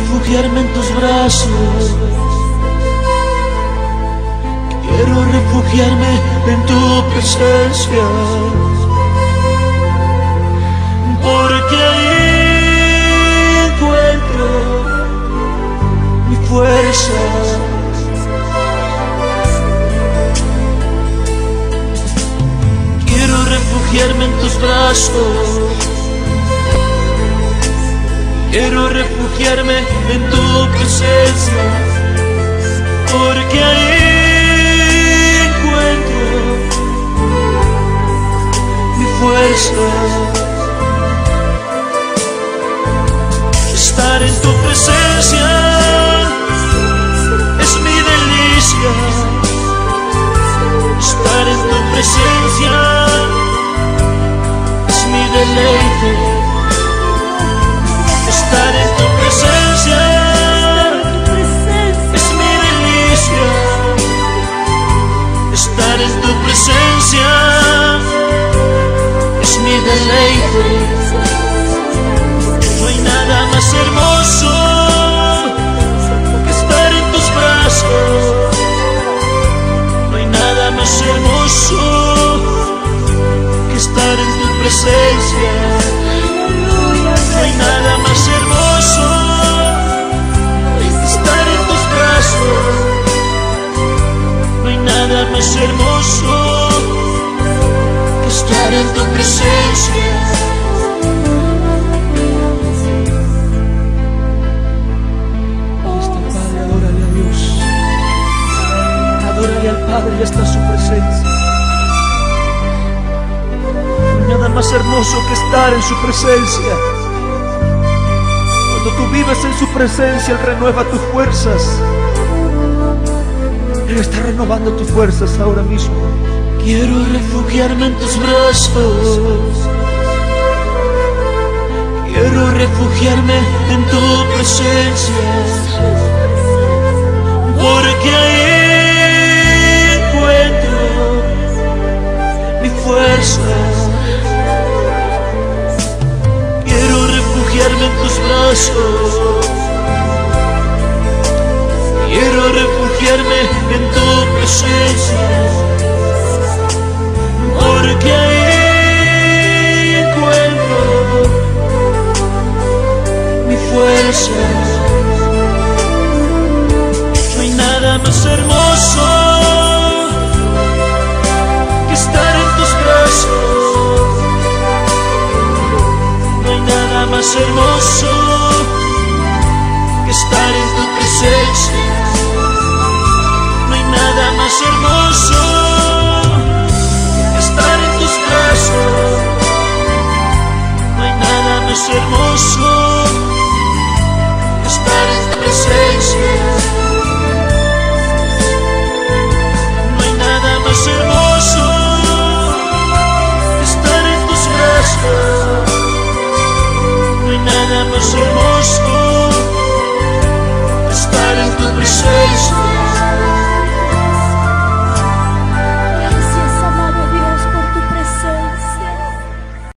refugiarme en tus brazos. Quiero refugiarme en tu presencia, porque ahí encuentro mi fuerza. Quiero refugiarme en tus brazos. Quiero refugiarme en tu presencia, porque ahí encuentro mi fuerza. Estar en tu presencia es mi delicia. Estar en tu presencia es mi deleite. Estar en tu presencia es mi delicia. Estar en tu presencia es mi deleite. No hay nada más hermoso que estar en tus brazos. No hay nada más hermoso que estar en tu presencia. No hay nada más hermoso que estar en tus brazos. No hay nada más hermoso que estar en tu presencia. Ahí está el Padre, adórale a Dios. Adórale al Padre, ya está su presencia. No hay nada más hermoso que estar en su presencia. Cuando tú vives en su presencia, Él renueva tus fuerzas. Él está renovando tus fuerzas ahora mismo. Quiero refugiarme en tus brazos. Quiero refugiarme en tu presencia, porque ahí encuentro mi fuerza. Quiero refugiarme en tus brazos. Quiero refugiarme en tu presencia, porque ahí encuentro mi fuerza. No hay nada más hermoso que estar en tus brazos. No hay nada más hermoso